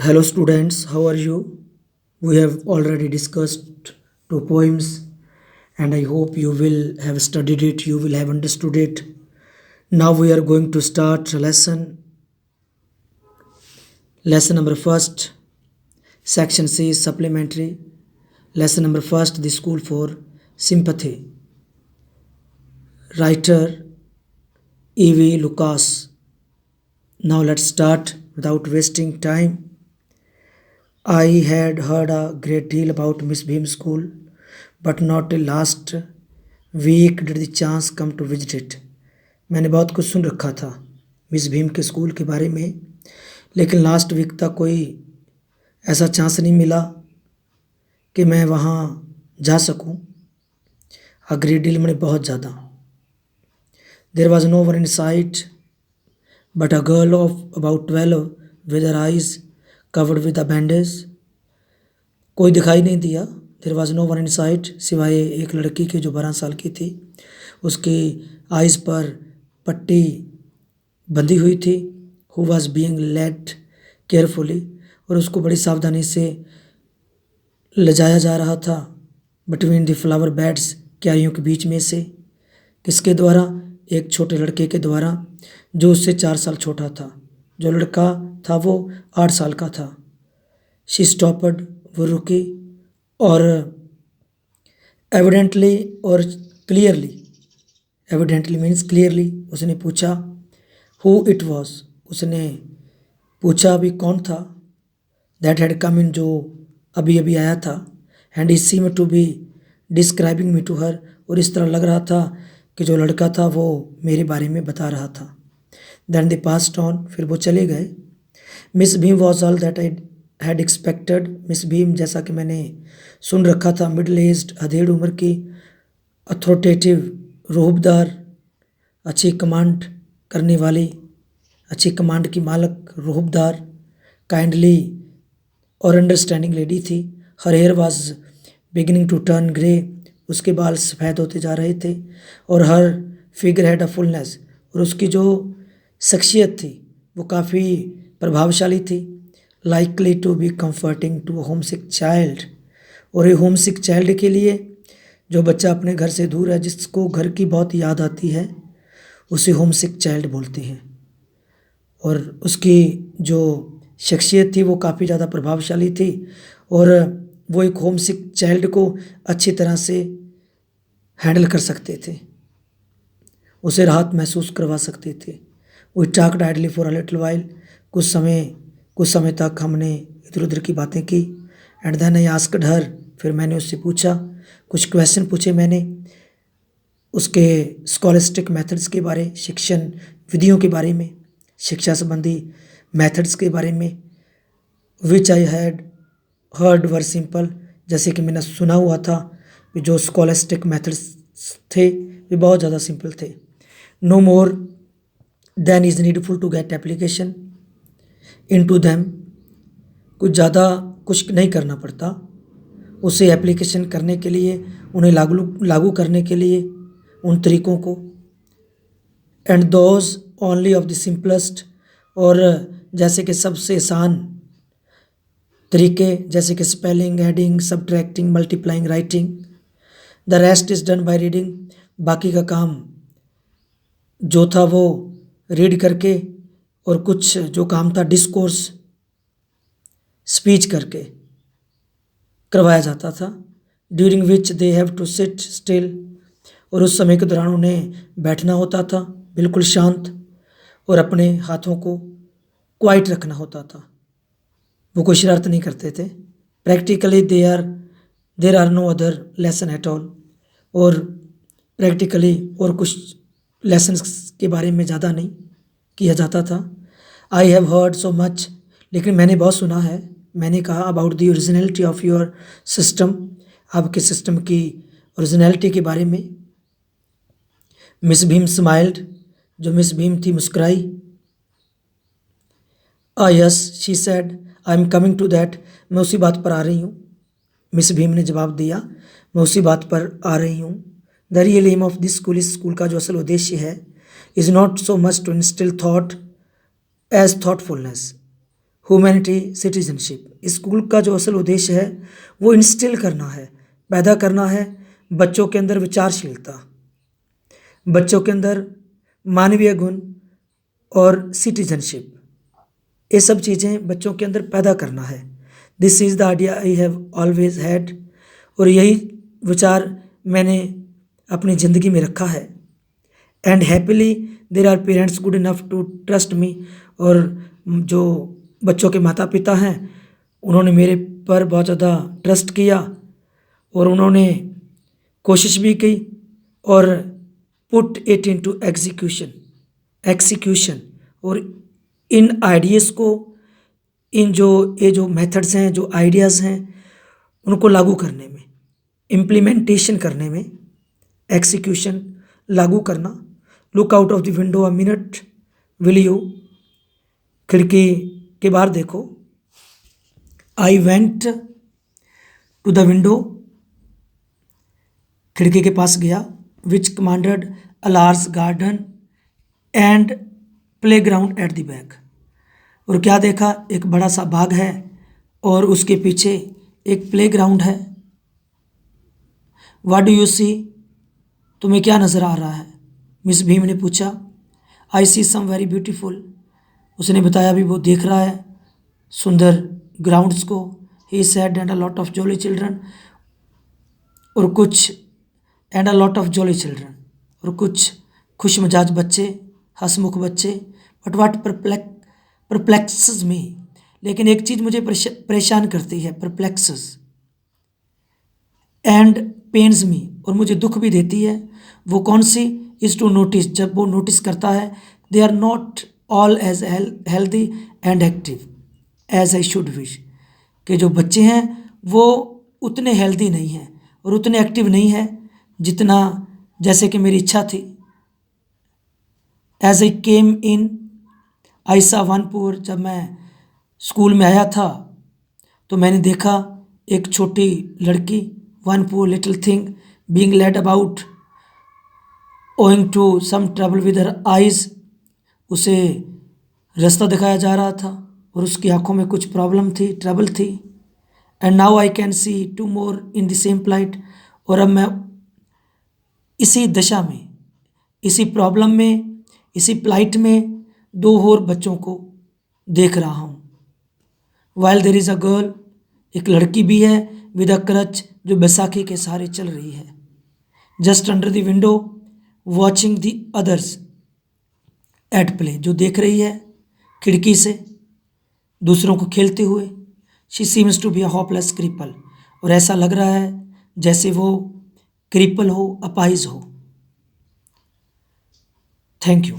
Hello students, how are you? We have already discussed two poems and I hope you will have studied it, you will have understood it. Now we are going to start lesson number first. Section C is supplementary. Lesson number first, the school for sympathy. Writer E.V. Lucas. Now let's start without wasting time. I had heard a great deal about Miss Beam School, but not till last week did the chance come to visit it. मैंने बहुत कुछ सुन रखा था miss Bhim के school के बारे में, लेकिन लास्ट वीक तक कोई ऐसा चांस नहीं मिला कि मैं वहाँ जा सकूं। अ ग्रेट डील मैंने बहुत ज़्यादा। There was no one in sight but a girl of about 12 with her eyes covered with a bandage. कोई दिखाई नहीं दिया। There was no one in sight, सिवाय एक लड़की के जो 12 साल की थी, उसकी आइज़ पर पट्टी बंधी हुई थी। Who was being led carefully, और उसको बड़ी सावधानी से ले जाया जा रहा था बिटवीन द फ्लावर बेड्स, क्यारियों के बीच में से। किसके द्वारा? एक छोटे लड़के के द्वारा जो उससे 4 साल छोटा था। जो लड़का था वो 8 साल का था। शी स्टॉपड, वो रुकी, और एविडेंटली और क्लियरली, एविडेंटली मीन्स क्लियरली, उसने पूछा हु इट वॉज, उसने पूछा अभी कौन था। दैट हैड कम इन, जो अभी अभी आया था। And he seemed to be describing me to her, और इस तरह लग रहा था कि जो लड़का था वो मेरे बारे में बता रहा था। देन दे पास्ड ऑन, फिर वो चले गए। Miss Bhim was all that I had expected, miss Bhim जैसा कि मैंने सुन रखा था, मिडल एज्ड, अधेड़ उम्र की, अथॉरिटेटिव, रूहबदार, अच्छी कमांड करने वाली, अच्छी कमांड की मालक, रूहबदार, काइंडली और अंडरस्टैंडिंग लेडी थी। Her hair was beginning to turn grey, उसके बाल सफ़ेद होते जा रहे थे। और हर फिगर हैड अ फुलनेस, और उसकी जो शख्सियत थी वो काफ़ी प्रभावशाली थी। Likely to be comforting to homesick child, और ये होम सिक चाइल्ड के लिए, जो बच्चा अपने घर से दूर है, जिसको घर की बहुत याद आती है, उसे होम सिक चाइल्ड बोलते हैं। और उसकी जो शख्सियत थी वो काफ़ी ज़्यादा प्रभावशाली थी, और वो एक होम सिक चाइल्ड को अच्छी तरह से हैंडल कर सकते थे, उसे राहत महसूस करवा सकते थे। We talked idly for a little while, कुछ समय तक हमने इधर उधर की बातें की। And then I asked her, फिर मैंने उससे पूछा, कुछ क्वेश्चन पूछे मैंने उसके स्कॉलिस्टिक मेथड्स के बारे, शिक्षण विधियों के बारे में, शिक्षा संबंधी मेथड्स के बारे में। Which I had heard were simple, जैसे कि मैंने सुना हुआ था कि जो स्कॉलिस्टिक मेथड्स थे वे बहुत ज़्यादा सिंपल थे। No more than is needful to get application into them, कुछ नहीं करना पड़ता उसे एप्लीकेशन करने के लिए, उन्हें लागू करने के लिए उन तरीक़ों को। And those only of the simplest, और जैसे कि सबसे आसान तरीके, जैसे कि spelling, adding, subtracting, multiplying, writing. The rest is done by reading, बाकी का काम जो था वो रीड करके, और कुछ जो काम था डिस्कोर्स, स्पीच करके करवाया जाता था। During which they have to sit still, और उस समय के दौरान उन्हें बैठना होता था बिल्कुल शांत, और अपने हाथों को क्वाइट रखना होता था, वो कोई शरारत नहीं करते थे। Practically there are no other lesson at all, और प्रैक्टिकली और कुछ लेसन्स के बारे में ज़्यादा नहीं किया जाता था। I have heard so much, लेकिन मैंने बहुत सुना है, मैंने कहा about the originality of your system, आपके सिस्टम की ओरिजिनलिटी के बारे में। मिस भीम स्माइल्ड, जो मिस भीम थी मुस्कुराई। Yes she said, I am coming to that, मैं उसी बात पर आ रही हूँ। मिस भीम ने जवाब दिया, मैं उसी बात पर आ रही हूँ। The real aim of this school, इस स्कूल का जो असल उद्देश्य है, is not so much to instil thought as thoughtfulness. Humanity citizenship. School का जो असल उद्देश्य है वो इंस्टिल करना है, पैदा करना है बच्चों के अंदर विचारशीलता, बच्चों के अंदर मानवीय गुण और सिटीजनशिप, ये सब चीज़ें बच्चों के अंदर पैदा करना है। This is the idea I have always had, और यही विचार मैंने अपनी ज़िंदगी में रखा है। And happily there are parents good enough to trust me, और जो बच्चों के माता पिता हैं उन्होंने मेरे पर बहुत ज़्यादा ट्रस्ट किया और उन्होंने कोशिश भी की और पुट इट इनटू एग्जीक्यूशन, और इन आइडियाज़ को, इन ये जो मेथड्स हैं, जो आइडियाज़ हैं, उनको लागू करने में, इम्प्लीमेंटेशन करने में, एग्जीक्यूशन लागू करना। Look out of the window a minute will you, खिड़की के बाहर देखो। I went to the window, खिड़की के पास गया। Which commanded a large garden and playground at the back, और क्या देखा, एक बड़ा सा बाग है और उसके पीछे एक प्ले ग्राउंड है। व्हाट डू यू सी, तुम्हें क्या नज़र आ रहा है, मिस भीम ने पूछा। आई सी सम वेरी ब्यूटीफुल, उसने बताया भी वो देख रहा है सुंदर ग्राउंड्स को। He said and a lot of jolly children, और कुछ and a lot of jolly children, और कुछ खुश मिजाज बच्चे, हंसमुख बच्चे। बट वाट परप्लेक्सेस मी, लेकिन एक चीज़ मुझे परेशान करती है, परप्लेक्सेस एंड पेन्स मी, और मुझे दुख भी देती है। वो कौन सी, इज़ टू नोटिस, जब वो नोटिस करता है they are not all as healthy and active as I should wish, कि जो बच्चे हैं वो उतने हेल्दी नहीं हैं और उतने एक्टिव नहीं हैं जितना, जैसे कि मेरी इच्छा थी। एज आई केम इन आई सा वन पुअर, जब मैं स्कूल में आया था तो मैंने देखा एक छोटी लड़की, one poor little thing being led about owing to some trouble with her eyes, उसे रास्ता दिखाया जा रहा था और उसकी आंखों में कुछ प्रॉब्लम थी, ट्रबल थी। And now I can see two more in the same plight, और अब मैं इसी दशा में, इसी प्रॉब्लम में, इसी प्लाइट में दो और बच्चों को देख रहा हूँ। While there is a girl, एक लड़की भी है, विद अ क्रच, जो बैसाखी के सहारे चल रही है। Just under the window watching the others at play, जो देख रही है खिड़की से दूसरों को खेलते हुए। She seems to be a hopeless cripple, और ऐसा लग रहा है जैसे वो क्रिपल हो, अपाहिज हो। Thank you.